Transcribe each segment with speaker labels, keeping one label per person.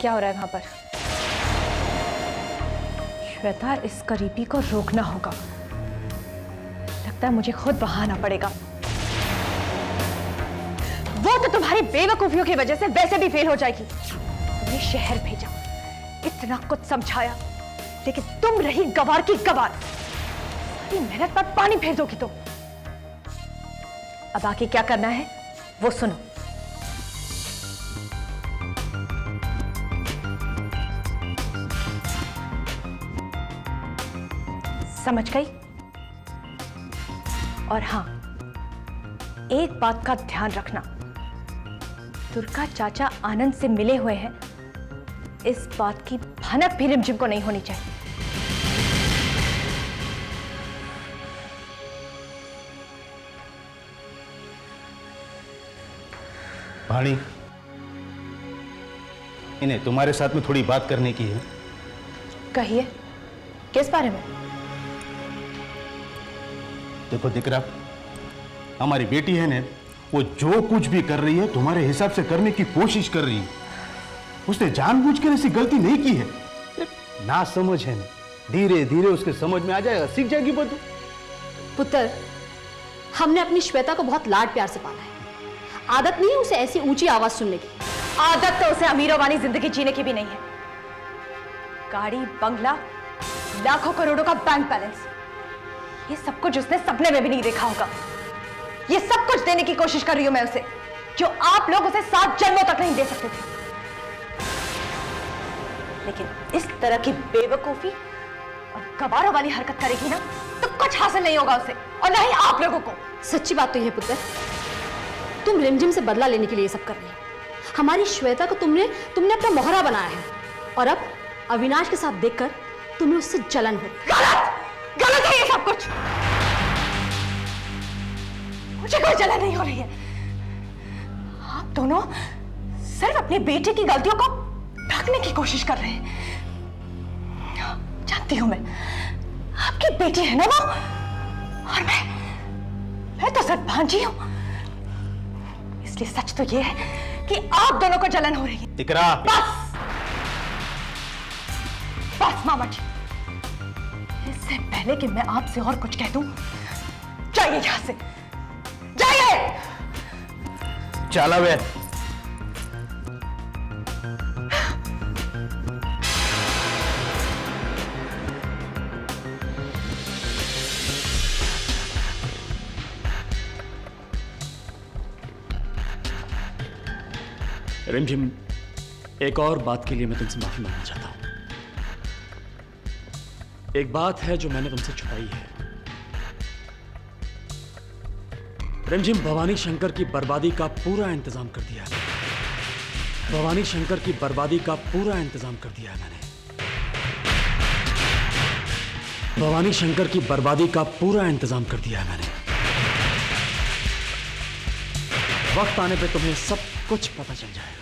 Speaker 1: क्या हो रहा है वहां पर? श्वेता, इस करीबी को रोकना होगा। लगता है मुझे खुद वहां आना पड़ेगा। वो तो तुम्हारी बेवकूफियों की वजह से वैसे भी फेल हो जाएगी। तुमने शहर भेजा, इतना कुछ समझाया, लेकिन तुम रही गवार की गवार। सारी मेहनत पर पानी फेर दोगी तुम। अब आगे क्या करना है वो सुनो। समझ गई? और हां, एक बात का ध्यान रखना, दुर्गा चाचा आनंद से मिले हुए हैं, इस बात की भनक भी रिमझिम को नहीं होनी चाहिए।
Speaker 2: भाणी, इन्हें तुम्हारे साथ में थोड़ी बात करने की है।
Speaker 1: कहिए, किस बारे में?
Speaker 2: देखो दिकरा, हमारी बेटी है ने, वो जो कुछ भी कर रही है तुम्हारे हिसाब से करने की कोशिश कर रही है। उसने जानबूझकर ऐसी गलती नहीं की है। ना समझ है ना, धीरे धीरे उसके समझ में आ जाएगा, सीख जाएगी बतू।
Speaker 3: पुत्र, हमने अपनी श्वेता को बहुत लाड प्यार से पाला है। आदत नहीं है उसे ऐसी ऊंची आवाज सुनने की।
Speaker 1: आदत तो उसे अमीरों वाली जिंदगी जीने की भी नहीं है। गाड़ी, बंगला, लाखों करोड़ों का बैंक बैलेंस, ये सब कुछ उसने सपने में भी नहीं देखा होगा। ये सब कुछ देने की कोशिश कर रही हूं मैं उसे, जो आप लोग उसे 7 जन्मों तक नहीं दे सकते थे। लेकिन इस तरह की बेवकूफी और गवारों वाली हरकत करेगी ना, तो कुछ हासिल नहीं होगा उसे, और ना ही आप लोगों को।
Speaker 3: सच्ची बात तो यह है पुत्र, तुम रिमझिम से बदला लेने के लिए सब कर रही हो। हमारी श्वेता को तुमने अपना मोहरा बनाया है, और अब अविनाश के साथ देखकर तुम्हें उससे जलन हो।
Speaker 1: गलत है ये सब कुछ। मुझे कोई जलन नहीं हो रही है। आप दोनों सिर्फ अपनी बेटी की गलतियों को ढकने की कोशिश कर रहे हैं। जानती हूं मैं, आपकी बेटी है ना वो, और मैं तो सिर्फ भांजी हूं। इसलिए सच तो ये है कि आप दोनों को जलन हो रही है।
Speaker 2: दिकरा,
Speaker 1: बस मामा जी, इससे पहले कि मैं आपसे और कुछ कह दूं, जाइए यहां से, जाइए।
Speaker 2: चला वे।
Speaker 4: रिमझिम, एक और बात के लिए मैं तुमसे माफी मांगना चाहता हूं। एक बात है जो मैंने तुमसे छुपाई है। रिमझिम, भवानी शंकर की बर्बादी का पूरा इंतजाम कर दिया है। भवानी शंकर की बर्बादी का पूरा इंतजाम कर दिया है मैंने। भवानी शंकर की बर्बादी का पूरा इंतजाम कर दिया है मैंने। वक्त आने पे तुम्हें सब कुछ पता चल जाएगा।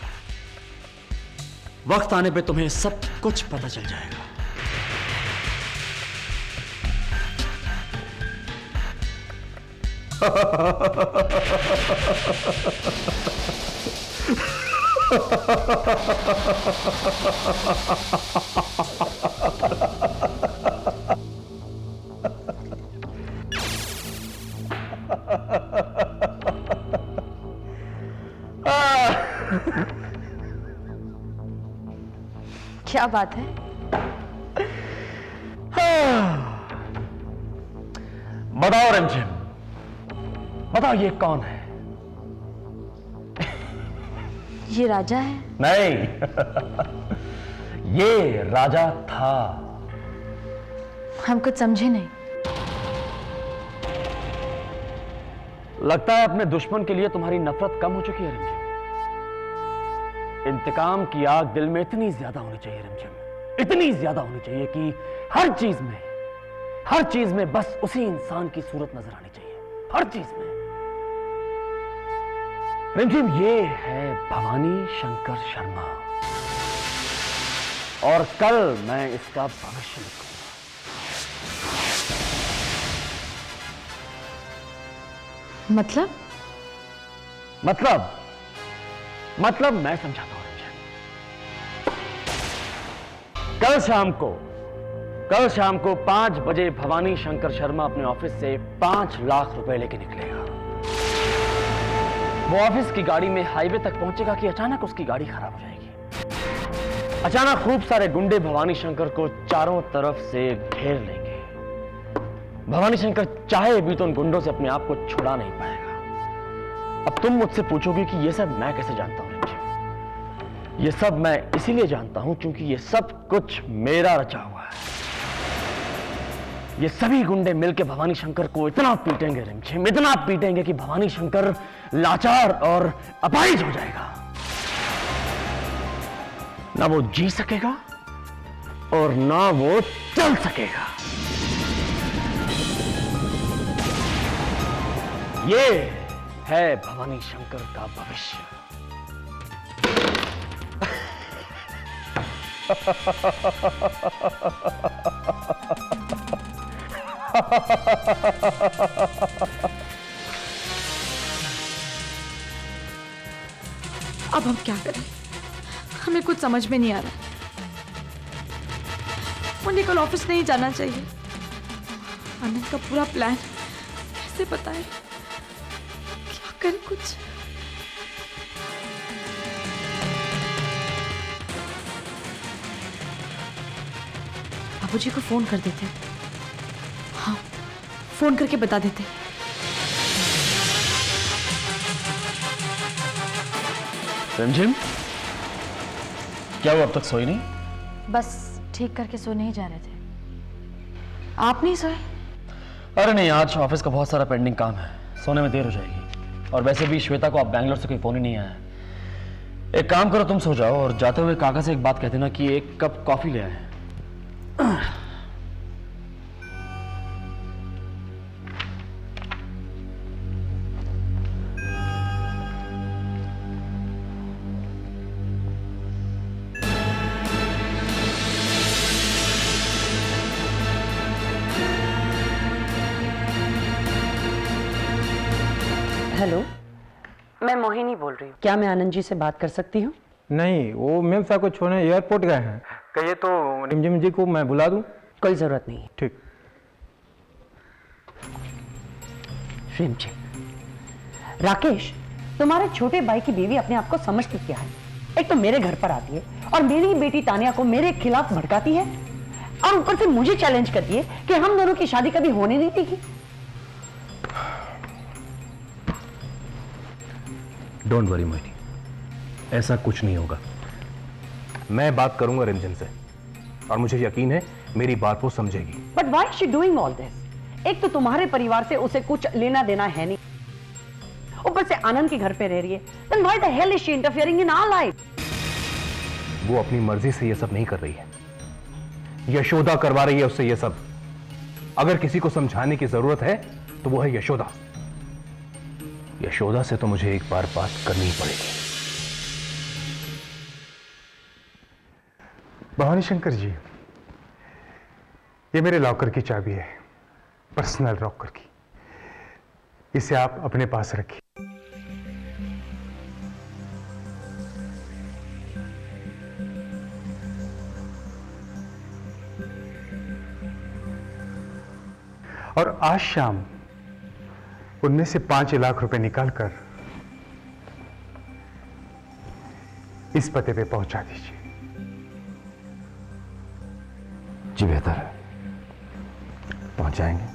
Speaker 4: वक्त आने पे तुम्हें सब कुछ पता चल जाएगा।
Speaker 1: क्या बात है?
Speaker 4: बताओ रिमझिम, बताओ ये कौन है?
Speaker 1: ये राजा है?
Speaker 4: नहीं, ये राजा था।
Speaker 1: हम कुछ समझे नहीं।
Speaker 4: लगता है अपने दुश्मन के लिए तुम्हारी नफरत कम हो चुकी है रिमझिम। इंतकाम की आग दिल में इतनी ज्यादा होनी चाहिए रिमझिम, इतनी ज्यादा होनी चाहिए कि हर चीज में बस उसी इंसान की सूरत नजर आनी चाहिए, हर चीज में। रिमझिम, ये है भवानी शंकर शर्मा, और कल मैं इसका भविष्य लिखूंगा।
Speaker 1: मतलब
Speaker 4: मतलब मैं समझाता हूं रिमझिम। कल शाम को 5 बजे भवानी शंकर शर्मा अपने ऑफिस से 5 लाख रुपए लेके निकलेगा। वो ऑफिस की गाड़ी में हाईवे तक पहुंचेगा कि अचानक उसकी गाड़ी खराब हो जाएगी। अचानक खूब सारे गुंडे भवानी शंकर को चारों तरफ से घेर लेंगे। भवानी शंकर चाहे भी तो उन गुंडों से अपने आप को छुड़ा नहीं पाएगा। अब तुम मुझसे पूछोगे कि यह सब मैं कैसे जानता हूं? ये सब मैं इसीलिए जानता हूं क्योंकि ये सब कुछ मेरा रचा हुआ है। ये सभी गुंडे मिलकर भवानी शंकर को इतना पीटेंगे रिमझिम, इतना पीटेंगे कि भवानी शंकर लाचार और अपाहिज हो जाएगा। ना वो जी सकेगा और ना वो चल सकेगा। ये है भवानी शंकर का भविष्य।
Speaker 1: अब हम क्या करें? हमें कुछ समझ में नहीं आ रहा। मुझे कल ऑफिस नहीं जाना चाहिए। आनंद का पूरा प्लान कैसे बताएं? क्या करें कुछ? बाबूजी को फोन कर देते। हाँ, फोन करके बता देते।
Speaker 4: रिमझिम, क्या वो अब तक सोई नहीं?
Speaker 1: बस ठीक करके सोने ही जा रहे थे। आप नहीं सोए?
Speaker 4: अरे नहीं, आज ऑफिस का बहुत सारा पेंडिंग काम है, सोने में देर हो जाएगी। और वैसे भी श्वेता को अब बैंगलोर से कोई फोन ही नहीं आया। एक काम करो, तुम सो जाओ और जाते हुए काका से एक बात कहते ना कि 1 कप कॉफी ले आए।
Speaker 5: हेलो,
Speaker 6: मैं मोहिनी बोल रही हूँ।
Speaker 5: क्या मैं आनंद जी से बात कर सकती हूँ?
Speaker 7: नहीं, वो मैम साहब को छोड़ने एयरपोर्ट गए हैं। कहिए तो रिमझिम जी को मैं बुला दूं?
Speaker 5: कोई जरूरत नहीं।
Speaker 7: ठीक।
Speaker 5: रिमझिम, राकेश, तुम्हारे छोटे भाई की बीवी अपने आप को समझती क्या है? एक तो मेरे घर पर आती है और मेरी बेटी तानिया को मेरे खिलाफ भड़काती है और ऊपर से मुझे चैलेंज करती है कि हम दोनों की शादी कभी होने नहीं देगी।
Speaker 2: डोंट वरी मोहिनी, ऐसा कुछ नहीं होगा। मैं बात करूंगा रिमझिम से और मुझे यकीन है मेरी बात वो समझेगी।
Speaker 5: But why is she doing all this? एक तो तुम्हारे परिवार से उसे कुछ लेना देना है नहीं, ऊपर से आनंद के घर पे रह रही है। Then why the hell is she interfering in our life?
Speaker 2: वो अपनी मर्जी से ये सब नहीं कर रही है, यशोदा करवा रही है उससे ये सब। अगर किसी को समझाने की जरूरत है तो वो है यशोदा। यशोदा से तो मुझे एक बार बात करनी ही पड़ेगी।
Speaker 8: भवानी शंकर जी, ये मेरे लॉकर की चाबी है, पर्सनल लॉकर की। इसे आप अपने पास रखिए। और आज शाम उनमें से 5 लाख रुपए निकालकर इस पते पे पहुंचा दीजिए।
Speaker 2: जी बेहतर है, पहुंच जाएंगे।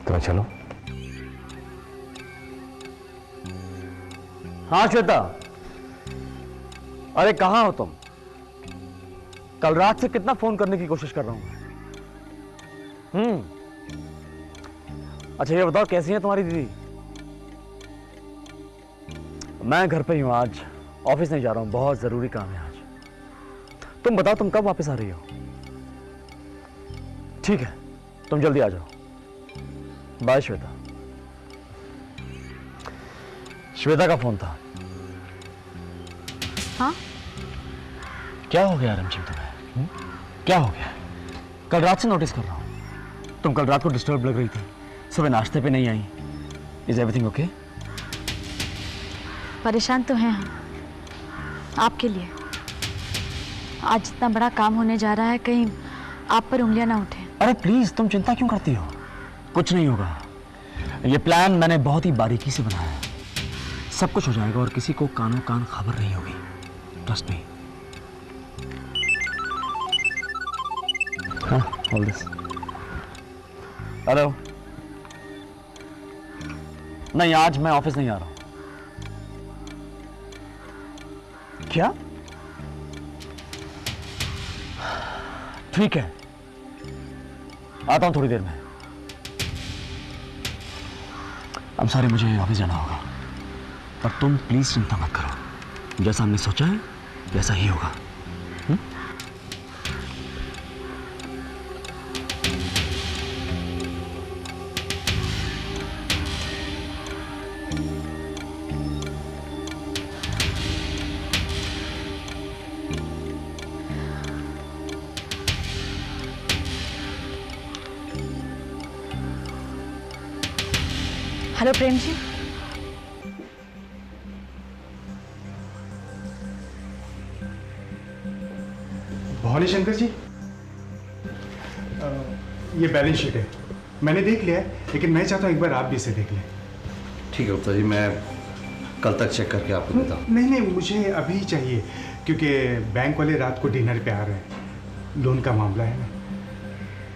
Speaker 2: तो चलो।
Speaker 4: हाँ श्वेता, अरे कहां हो तुम? कल रात से कितना फोन करने की कोशिश कर रहा हूं। अच्छा ये बताओ, कैसी है तुम्हारी दीदी? मैं घर पे ही हूं, आज ऑफिस नहीं जा रहा हूं, बहुत जरूरी काम है आज। तुम बताओ, तुम कब वापस आ रही हो? ठीक है, तुम जल्दी आ जाओ। बाय श्वेता। श्वेता का फोन था।
Speaker 1: हाँ?
Speaker 4: क्या हो गया रिमझिम तुम्हें? क्या हो गया? कल रात से नोटिस कर रहा हूं, तुम कल रात को डिस्टर्ब लग रही थी, सुबह नाश्ते पे नहीं आई। Is everything okay?
Speaker 1: परेशान तो हैं हम आपके लिए। आज इतना बड़ा काम होने जा रहा है, कहीं आप पर उंगलियां ना उठे।
Speaker 4: अरे प्लीज, तुम चिंता क्यों करती हो? कुछ नहीं होगा। ये प्लान मैंने बहुत ही बारीकी से बनाया है। सब कुछ हो जाएगा और किसी को कानो कान खबर नहीं होगी। Trust me. हाँ, hold this। हेलो। नहीं, आज मैं ऑफिस नहीं आ रहा हूं। क्या? ठीक है, आता हूं थोड़ी देर में। अब सारे मुझे ऑफिस जाना होगा, पर तुम प्लीज चिंता मत करो। जैसा हमने सोचा है वैसा ही होगा।
Speaker 1: हेलो प्रेम जी।
Speaker 8: भवानी शंकर जी, ये बैलेंस शीट है, मैंने देख लिया है, लेकिन मैं चाहता हूँ एक बार आप भी इसे देख लें।
Speaker 9: ठीक है गुप्ता जी, मैं कल तक चेक करके आपको देता हूँ।
Speaker 8: नहीं नहीं, मुझे अभी चाहिए, क्योंकि बैंक वाले रात को डिनर पे आ रहे हैं, लोन का मामला है ना।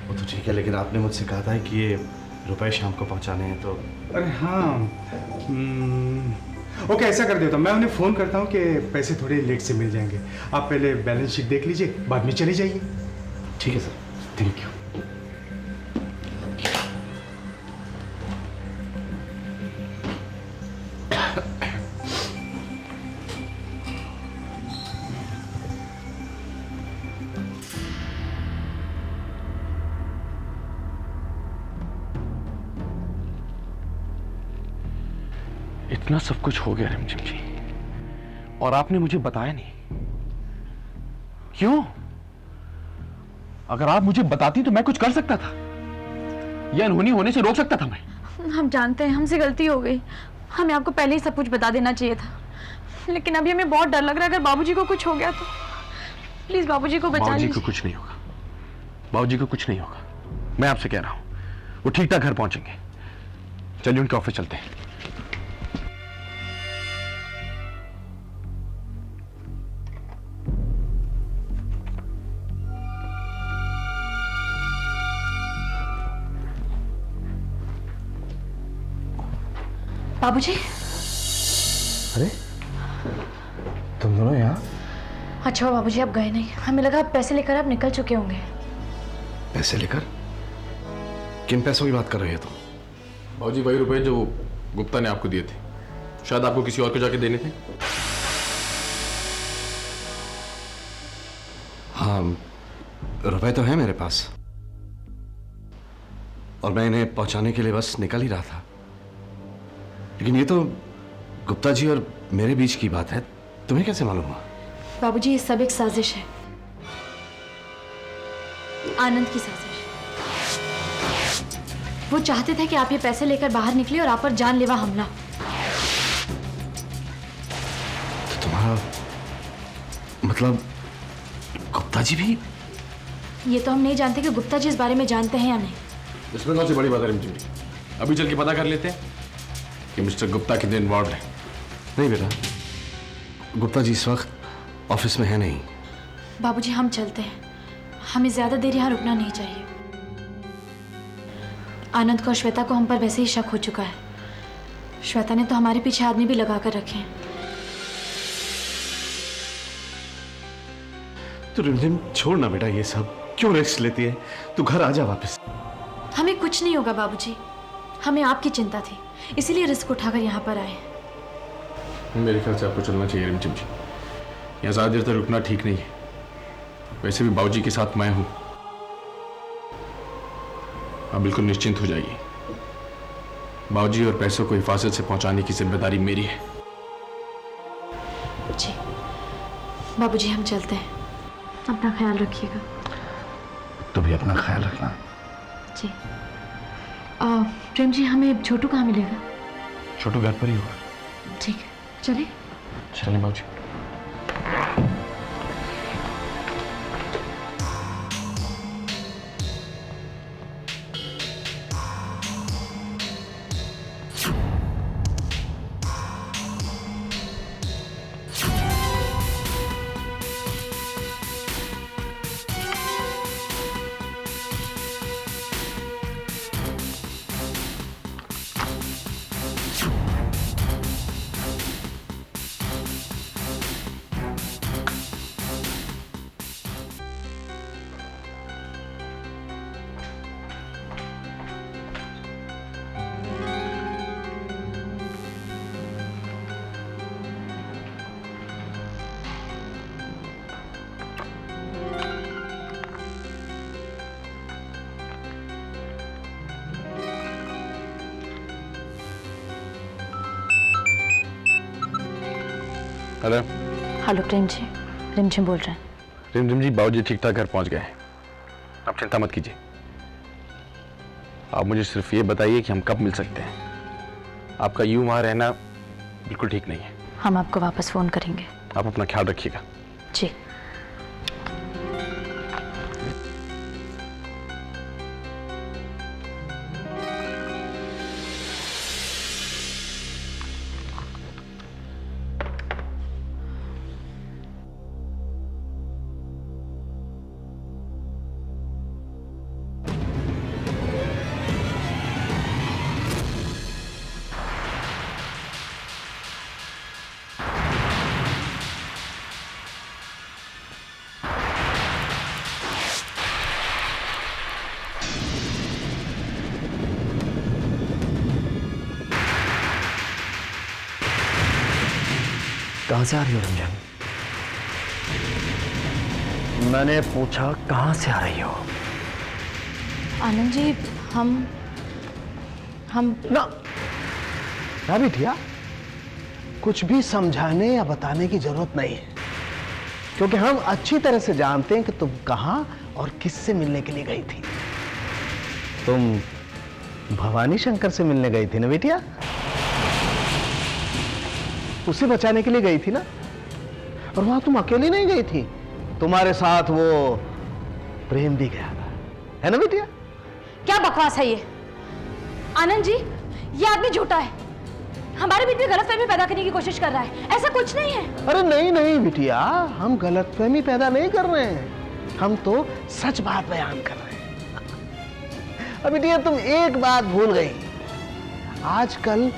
Speaker 9: वो तो ठीक है, लेकिन आपने मुझसे कहा था कि ये रुपए शाम को पहुँचाने हैं, तो
Speaker 8: अरे हाँ, ओके, ऐसा कर देता हूँ, मैं उन्हें फ़ोन करता हूँ कि पैसे थोड़े लेट से मिल जाएंगे। आप पहले बैलेंस शीट देख लीजिए, बाद में चले जाइए।
Speaker 9: ठीक है सर।
Speaker 8: Thank you.
Speaker 4: इतना सब कुछ हो गया रिमझिम जी, और आपने मुझे बताया नहीं। क्यों? अगर आप मुझे बताती तो मैं कुछ कर सकता था, या अनहोनी होने से रोक सकता था मैं।
Speaker 1: हम जानते हैं हमसे गलती हो गई, हमें आपको पहले ही सब कुछ बता देना चाहिए था, लेकिन अभी हमें बहुत डर लग रहा है, अगर बाबूजी को कुछ हो गया तो। प्लीज बाबूजी को बचा लीजिए।
Speaker 4: बाबूजी को कुछ नहीं होगा, बाबूजी को कुछ नहीं होगा, मैं आपसे कह रहा हूं। वो ठीक ठाक घर पहुंचेंगे। चलिए उनके ऑफिस चलते हैं।
Speaker 1: बाबूजी।
Speaker 9: अरे तुम दोनों यहाँ?
Speaker 1: अच्छा बाबूजी, आप गए नहीं, हमें लगा आप पैसे लेकर आप निकल चुके होंगे।
Speaker 9: पैसे लेकर? किन पैसों की बात कर रहे हो तुम?
Speaker 10: बाबूजी वही रुपए जो गुप्ता ने आपको दिए थे, शायद आपको किसी और को जाके देने थे।
Speaker 9: हाँ, रुपए तो है मेरे पास, और मैं इन्हें पहुंचाने के लिए बस निकल ही रहा था, लेकिन ये तो गुप्ता जी और मेरे बीच की बात है, तुम्हें कैसे मालूम हुआ?
Speaker 1: बाबूजी, ये सब एक साजिश है, आनंद की साजिश। वो चाहते थे कि आप ये पैसे लेकर बाहर निकले और आप पर जानलेवा हमला।
Speaker 9: तो तुम्हारा मतलब गुप्ता जी भी?
Speaker 1: ये तो हम नहीं जानते कि गुप्ता जी इस बारे में जानते हैं या नहीं।
Speaker 10: इसमें कौन सी बड़ी बात है रिमझिम जी? अभी चल के पता कर लेते हैं कि मिस्टर गुप्ता कितने इन्वॉल्व है।
Speaker 9: नहीं बेटा, गुप्ता जी इस वक्त ऑफिस में है नहीं।
Speaker 1: बाबूजी, हम चलते हैं, हमें ज्यादा देर यहाँ रुकना नहीं चाहिए। आनंद को और श्वेता को हम पर वैसे ही शक हो चुका है। श्वेता ने तो हमारे पीछे आदमी भी लगा कर रखे हैं।
Speaker 9: तो रिमझिम छोड़ ना बेटा, ये सब क्यों रिस्क लेती है? तू घर आ जा वापस।
Speaker 1: हमें कुछ नहीं होगा बाबूजी, हमें आपकी चिंता थी, इसीलिए रिस्क उठाकर यहाँ पर आए।
Speaker 10: मेरे ख्याल से आपको चलना चाहिए रिमझिम जी, यहाँ ज़्यादा देर तक रुकना ठीक नहीं है। वैसे भी बाबूजी के साथ मैं हूँ, आप बिल्कुल निश्चिंत हो जाइए। बाबूजी और पैसों को हिफाजत से पहुंचाने की जिम्मेदारी मेरी है।
Speaker 1: जी बाबूजी, हम चलते हैं, अपना ख्याल रखिएगा।
Speaker 9: तो भी अपना ख्याल रखना।
Speaker 1: जी। प्रेम जी, हमें छोटू कहाँ मिलेगा?
Speaker 10: छोटू घर पर ही होगा।
Speaker 1: ठीक है, चलिए।
Speaker 10: चलिए बाबूजी। हेलो।
Speaker 1: हेलो प्रेम जी, रिमझिम बोल रहे हैं।
Speaker 10: रिमझिम जी, बाबूजी ठीक ठाक घर पहुंच गए हैं, आप चिंता मत कीजिए। आप मुझे सिर्फ ये बताइए कि हम कब मिल सकते हैं। आपका यूं वहां रहना बिल्कुल ठीक नहीं है।
Speaker 1: हम आपको वापस फोन करेंगे।
Speaker 10: आप अपना ख्याल रखिएगा।
Speaker 1: जी।
Speaker 4: कहां से आ रही हो रंजन? मैंने पूछा कहां से आ रही हो?
Speaker 1: आनंद जी, हम
Speaker 11: ना बिटिया, कुछ भी समझाने या बताने की जरूरत नहीं है, क्योंकि हम अच्छी तरह से जानते हैं कि तुम कहां और किससे मिलने के लिए गई थी। तुम भवानी शंकर से मिलने गई थी ना बिटिया? उसे बचाने के लिए गई थी ना? और वहां तुम अकेली नहीं गई थी, तुम्हारे साथ वो प्रेम भी गया था, है ना बिटिया?
Speaker 1: क्या बकवास है ये? आनंद जी, ये आदमी झूठा है, हमारे बीच में गलतफहमी पैदा करने की कोशिश कर रहा है। ऐसा कुछ नहीं है।
Speaker 11: अरे नहीं नहीं बिटिया, हम गलतफहमी पैदा नहीं कर रहे हैं, हम तो सच बात बयान कर रहे हैं। अब बिटिया तुम एक बात भूल गई, आजकल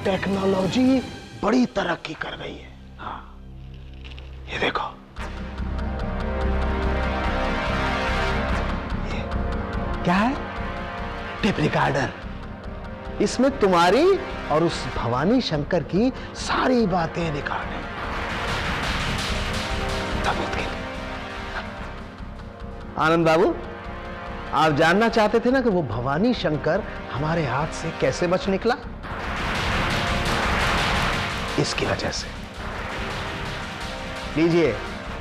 Speaker 11: टेक्नोलॉजी बड़ी तरक्की कर गई है। हाँ, ये देखो, ये क्या है? Tape recorder. इसमें तुम्हारी और उस भवानी शंकर की सारी बातें रिकॉर्ड हैं। सबूत के लिए। आनंद बाबू, आप जानना चाहते थे ना कि वो भवानी शंकर हमारे हाथ से कैसे बच निकला? इसकी वजह से। लीजिए,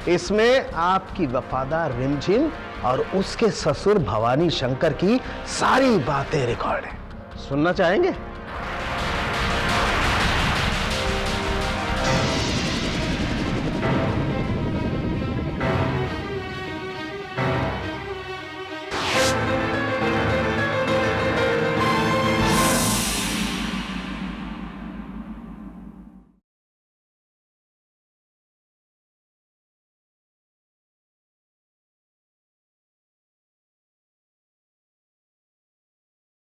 Speaker 11: इसमें आपकी वफादार रिमझिम और उसके ससुर भवानी शंकर की सारी बातें रिकॉर्ड हैं। सुनना चाहेंगे?